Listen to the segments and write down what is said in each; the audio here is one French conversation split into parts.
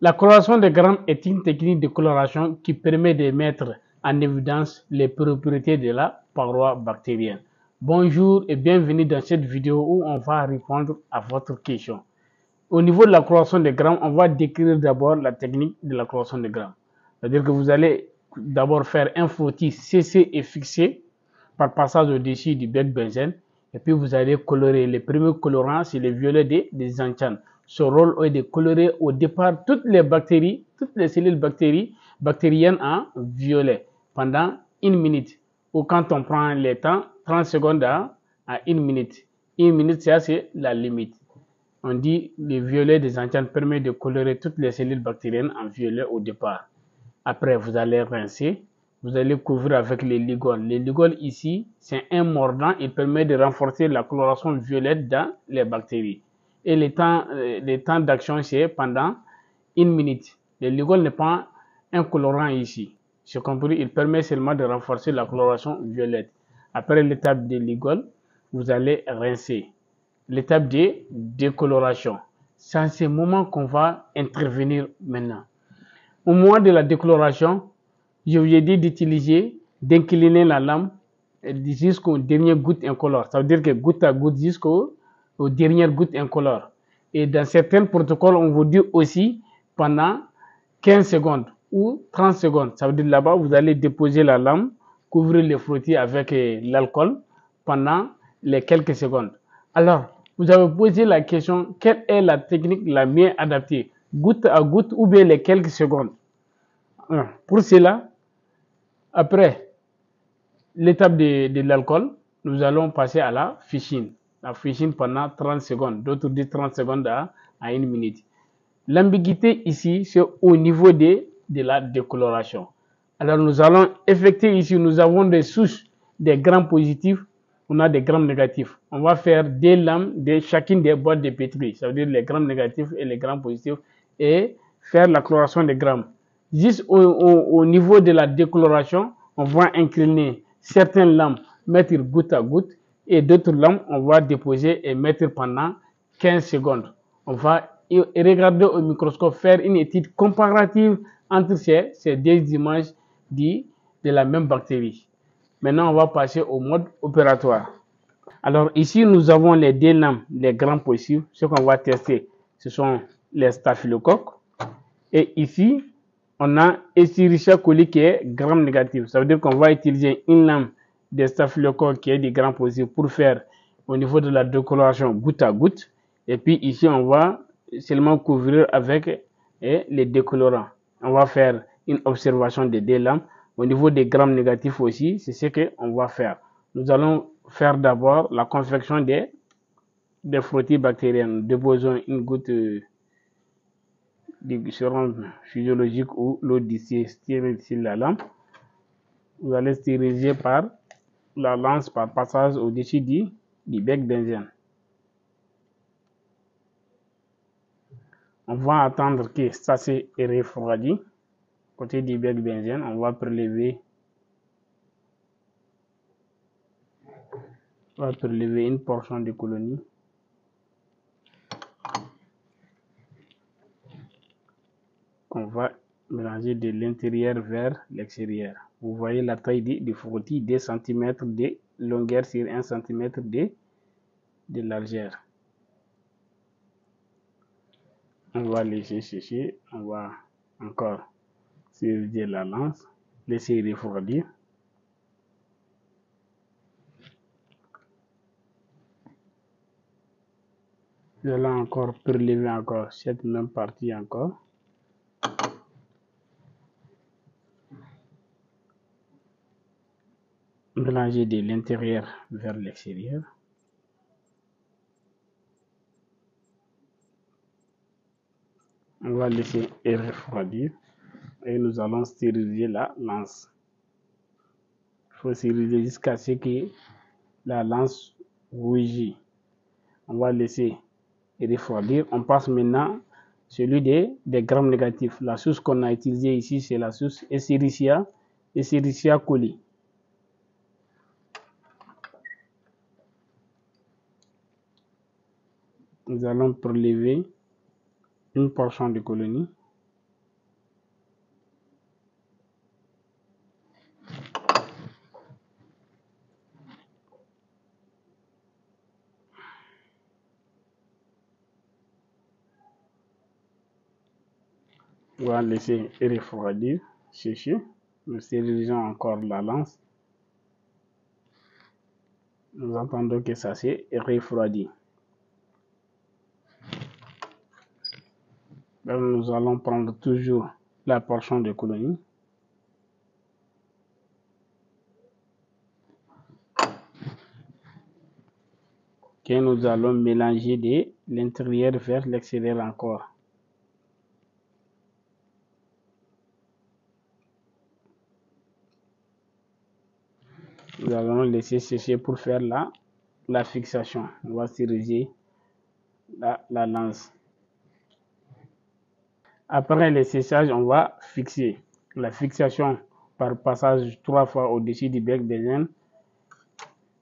La coloration de grammes est une technique de coloration qui permet de mettre en évidence les propriétés de la paroi bactérienne. Bonjour et bienvenue dans cette vidéo où on va répondre à votre question. Au niveau de la coloration de grammes, on va décrire d'abord la technique de la coloration de grammes. C'est-à-dire que vous allez d'abord faire un frottis séché et fixé par passage au-dessus du bec benzène. Et puis vous allez colorer. Les premiers colorants, c'est le violet des antianes. Son rôle est de colorer au départ toutes les bactéries, toutes les cellules bactériennes en violet pendant 1 minute. Ou quand on prend le temps, 30 secondes à 1 minute. 1 minute, ça c'est la limite. On dit que le violet des antianes permet de colorer toutes les cellules bactériennes en violet au départ. Après, vous allez rincer. Vous allez couvrir avec les ligoles. Les ligoles ici, c'est un mordant. Il permet de renforcer la coloration violette dans les bactéries. Et le temps d'action, c'est pendant 1 minute. Le ligole n'est pas un colorant ici. C'est compris, il permet seulement de renforcer la coloration violette. Après l'étape de ligole, vous allez rincer. L'étape de décoloration. C'est à ce moment qu'on va intervenir maintenant. Au moment de la décoloration, je vous ai dit d'utiliser, d'incliner la lame jusqu'au dernier goutte incolore. Ça veut dire que goutte à goutte jusqu'aux dernières gouttes incolores. Et dans certains protocoles, on vous dit aussi pendant 15 secondes ou 30 secondes. Ça veut dire là-bas, vous allez déposer la lame, couvrir le frottis avec l'alcool pendant les quelques secondes. Alors, vous avez posé la question, quelle est la technique la mieux adaptée? Goutte à goutte ou bien les quelques secondes. Pour cela, après l'étape de l'alcool, nous allons passer à la fichine. La fichine pendant 30 secondes, d'autres disent 30 secondes à 1 minute. L'ambiguïté ici, c'est au niveau de la décoloration. Alors nous allons effectuer ici, nous avons des souches, des grammes positifs, on a des grammes négatifs. On va faire des lames de chacune des boîtes de pétri, ça veut dire les grammes négatifs et les grammes positifs, et faire la coloration des grammes. Juste au niveau de la décoloration, on va incliner certaines lames, mettre goutte à goutte, et d'autres lames, on va déposer et mettre pendant 15 secondes. On va regarder au microscope, faire une étude comparative entre ces deux images de la même bactérie. Maintenant, on va passer au mode opératoire. Alors ici, nous avons les deux lames, les grammes possibles. Ce qu'on va tester, ce sont les staphylocoques. Et ici, on a Escherichia coli qui est gramme négatif. Ça veut dire qu'on va utiliser une lame de staphylocoque qui est des grammes positifs pour faire au niveau de la décoloration goutte à goutte. Et puis ici, on va seulement couvrir avec les décolorants. On va faire une observation des deux lames. Au niveau des grammes négatifs aussi, c'est ce qu'on va faire. Nous allons faire d'abord la confection des frottis bactériens. Nous déposons une goutte du sérum physiologique ou l'eau distillée sur la lampe. Vous allez stériliser par la lance par passage au-dessus du bec benzène. On va attendre que ça se refroidisse. Côté du bec benzène, on va prélever une portion de colonie. On va mélanger de l'intérieur vers l'extérieur. Vous voyez la taille du frottis, 2 cm de longueur sur 1 cm de largeur. On va laisser sécher, on va encore stériliser la lance, laisser refroidir. Nous allons encore prélever encore cette même partie encore. Mélanger de l'intérieur vers l'extérieur. On va laisser refroidir et nous allons stériliser la lance. Il faut stériliser jusqu'à ce que la lance rougit. On va laisser refroidir. On passe maintenant celui des grammes négatifs. La source qu'on a utilisée ici, c'est la source Escherichia coli. Nous allons prélever une portion de colonie. On va laisser refroidir, sécher. Nous stérilisons encore la lance. Nous entendons que ça s'est refroidi. Donc, nous allons prendre toujours la portion de colonie. Que nous allons mélanger de l'intérieur vers l'extérieur encore. Nous allons laisser sécher pour faire la fixation. On va stériliser la lance. Après le séchage, on va fixer. La fixation par passage 3 fois au-dessus du bec bénin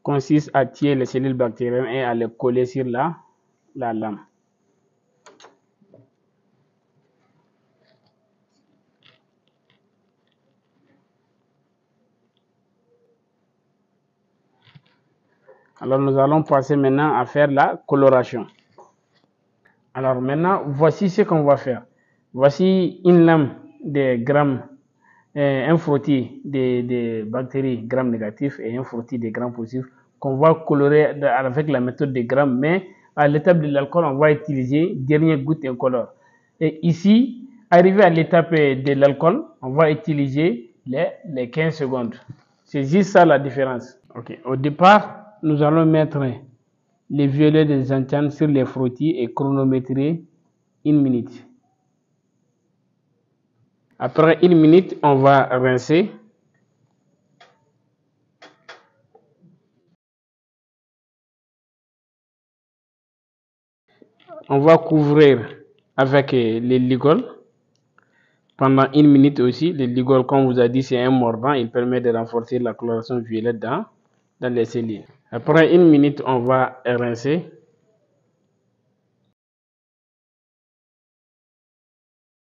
consiste à tirer les cellules bactériennes et à les coller sur la lame. Alors nous allons passer maintenant à faire la coloration. Alors maintenant, voici ce qu'on va faire. Voici une lame de grammes, un frottis de bactéries gram négatifs et un frottis de gram positifs qu'on va colorer avec la méthode de grammes, mais à l'étape de l'alcool, on va utiliser dernière goutte incolore. Et ici, arrivé à l'étape de l'alcool, on va utiliser les 15 secondes. C'est juste ça la différence. Okay. Au départ, nous allons mettre les violets des antennes sur les frottis et chronométrer 1 minute. Après 1 minute, on va rincer. On va couvrir avec les ligoles pendant 1 minute aussi. Le ligol, comme vous a dit, c'est un mordant. Il permet de renforcer la coloration violette dans les cellules. Après 1 minute, on va rincer.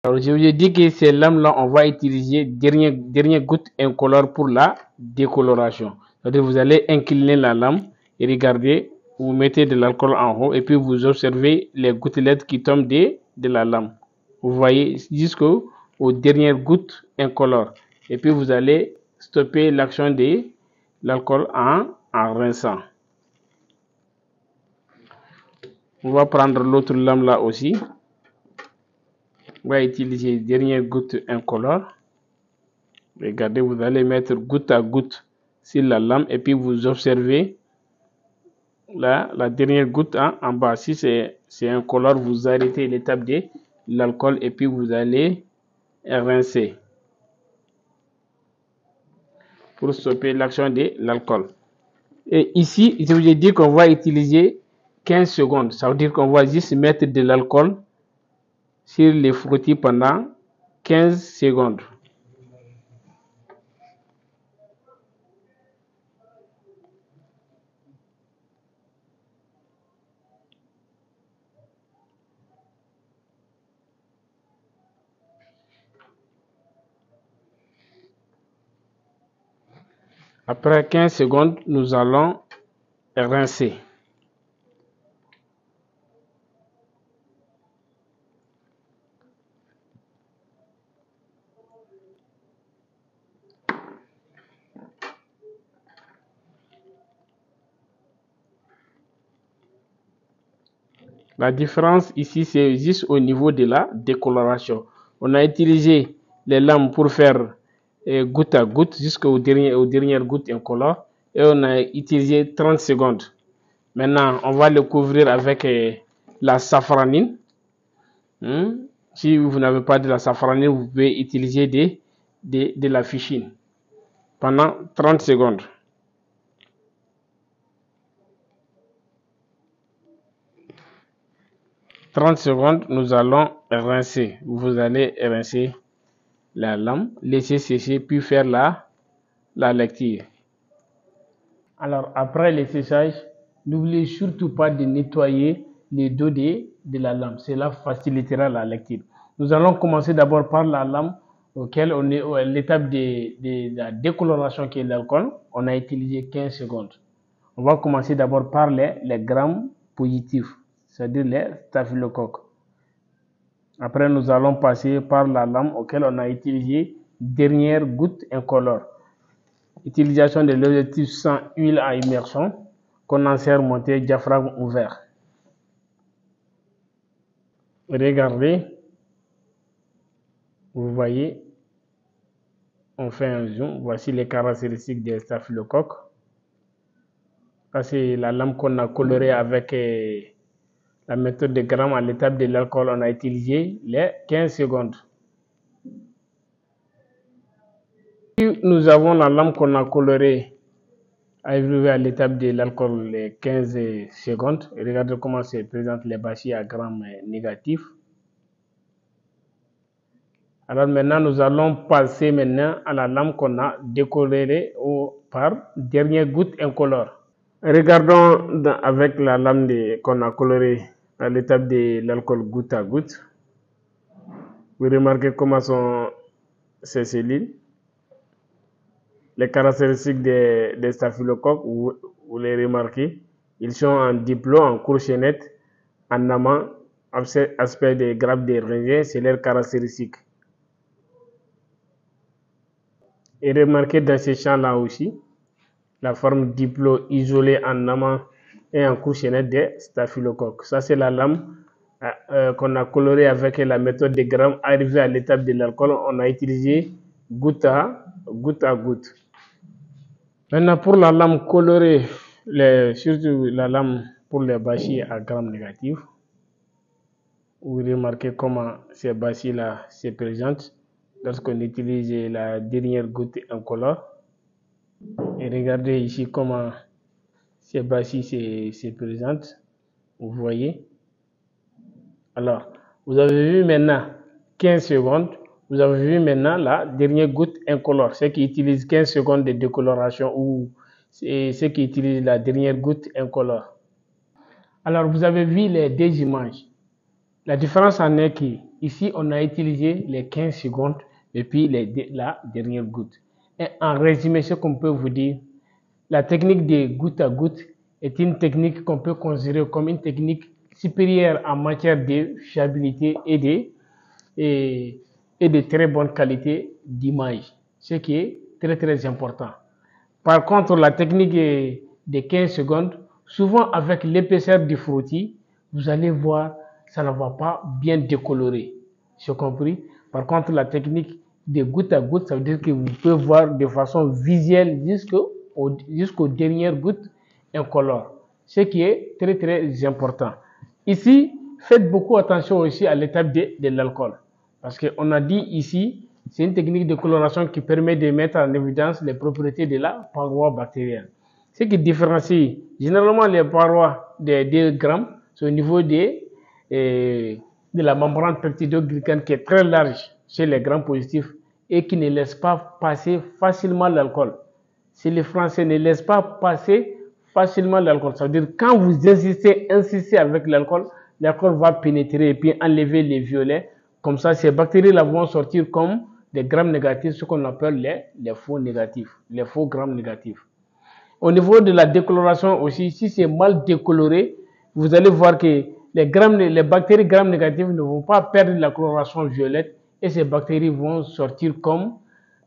Alors, je vous ai dit que ces lames-là, on va utiliser dernière goutte incolore pour la décoloration. C'est-à-dire, vous allez incliner la lame et regardez, vous mettez de l'alcool en haut et puis vous observez les gouttelettes qui tombent de la lame. Vous voyez jusqu'aux dernières gouttes incolores. Et puis, vous allez stopper l'action de l'alcool en rinçant. On va prendre l'autre lame là aussi. On va utiliser dernière goutte incolore. Regardez, vous allez mettre goutte à goutte sur la lame et puis vous observez la dernière goutte en bas. Si c'est incolore, vous arrêtez l'étape de l'alcool et puis vous allez rincer pour stopper l'action de l'alcool. Et ici, je vous ai dit qu'on va utiliser 15 secondes. Ça veut dire qu'on va juste mettre de l'alcool sur les frottis pendant 15 secondes. Après 15 secondes, nous allons rincer. La différence ici, c'est juste au niveau de la décoloration. On a utilisé les lames pour faire goutte à goutte jusqu'aux dernières gouttes incolores et on a utilisé 30 secondes. Maintenant, on va le couvrir avec la safranine. Si vous n'avez pas de la safranine, vous pouvez utiliser de la fichine pendant 30 secondes. « 30 secondes, nous allons rincer. Vous allez rincer la lame, laisser sécher, puis faire la lecture. Alors, après le séchage, n'oubliez surtout pas de nettoyer les dos de la lame. Cela facilitera la lecture. Nous allons commencer d'abord par la lame auquel on est à l'étape de la décoloration qui est l'alcool. On a utilisé 15 secondes. On va commencer d'abord par les grammes positifs, c'est-à-dire les staphylocoques. Après, nous allons passer par la lame auquel on a utilisé dernière goutte incolore. Utilisation de l'objectif sans huile à immersion, condensateur monté, diaphragme ouvert. Regardez, vous voyez, on fait un zoom. Voici les caractéristiques des staphylocoques. Ça, c'est la lame qu'on a colorée avec la méthode de gramme à l'étape de l'alcool. On a utilisé les 15 secondes. Puis, nous avons la lame qu'on a colorée à l'étape de l'alcool les 15 secondes. Et regardez comment se présentent les bâchis à grammes négatifs. Alors maintenant, nous allons passer maintenant à la lame qu'on a décolorée par dernière goutte incolore. Regardons avec la lame qu'on a colorée à l'étape de l'alcool goutte à goutte. Vous remarquez comment sont ces cellules. Les caractéristiques des staphylocoques, vous les remarquez. Ils sont en diplôme, en courchenette, en amont, aspect des grappes des raisin, c'est leurs caractéristiques. Et remarquez dans ces champs-là aussi, la forme diplo isolée en amont et en courchenette des staphylocoques. Ça, c'est la lame qu'on a colorée avec la méthode de gramme. Arrivé à l'étape de l'alcool, on a utilisé goutte à goutte. Maintenant, pour la lame colorée, surtout la lame pour les bâchis à grammes négatifs, vous remarquez comment ces bâchis-là se présentent lorsqu'on utilise la dernière goutte incolore. Et regardez ici comment ces bâchis se présentent. Vous voyez. Alors, vous avez vu maintenant 15 secondes. Vous avez vu maintenant la dernière goutte incolore. Ceux qui utilisent 15 secondes de décoloration ou ceux qui utilisent la dernière goutte incolore. Alors, vous avez vu les deux images. La différence en est qu'ici, on a utilisé les 15 secondes et puis la dernière goutte. Et en résumé, ce qu'on peut vous dire, la technique de goutte à goutte est une technique qu'on peut considérer comme une technique supérieure en matière de fiabilité et de très bonne qualité d'image, ce qui est très important. Par contre, la technique de 15 secondes, souvent avec l'épaisseur du frottis, vous allez voir, ça ne va pas bien décolorer. C'est compris? Par contre, la technique de goutte à goutte, ça veut dire que vous pouvez voir de façon visuelle jusqu'aux dernières gouttes incolores, ce qui est très important. Ici, faites beaucoup attention aussi à l'étape de l'alcool, parce qu'on a dit ici, c'est une technique de coloration qui permet de mettre en évidence les propriétés de la paroi bactérienne. Ce qui différencie généralement les parois des 2 grammes, c'est au niveau de la membrane peptidoglycane qui est très large chez les grammes positifs et qui ne laisse pas passer facilement l'alcool. Si les Français ne laissent pas passer facilement l'alcool, ça veut dire quand vous insistez avec l'alcool, l'alcool va pénétrer et puis enlever les violets. Comme ça, ces bactéries-là vont sortir comme des grammes négatifs, ce qu'on appelle les faux négatifs, les faux grammes négatifs. Au niveau de la décoloration aussi, si c'est mal décoloré, vous allez voir que les bactéries grammes négatives ne vont pas perdre la coloration violette et ces bactéries vont sortir comme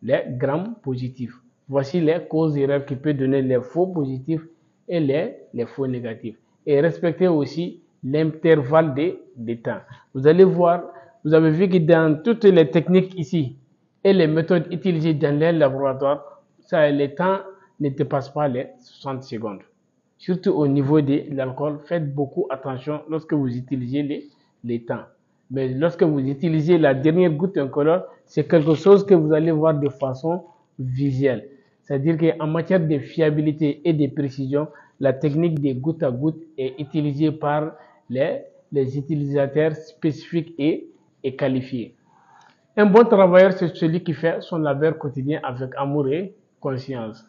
les grammes positifs. Voici les causes erreurs qui peuvent donner les faux positifs et les faux négatifs. Et respectez aussi l'intervalle de temps. Vous allez voir, vous avez vu que dans toutes les techniques ici et les méthodes utilisées dans les laboratoires, les temps ne dépassent pas les 60 secondes. Surtout au niveau de l'alcool, faites beaucoup attention lorsque vous utilisez les temps. Mais lorsque vous utilisez la dernière goutte incolore, c'est quelque chose que vous allez voir de façon visuelle. C'est-à-dire qu'en matière de fiabilité et de précision, la technique des goutte à goutte est utilisée par les utilisateurs spécifiques et qualifiés. Un bon travailleur, c'est celui qui fait son labeur quotidien avec amour et conscience.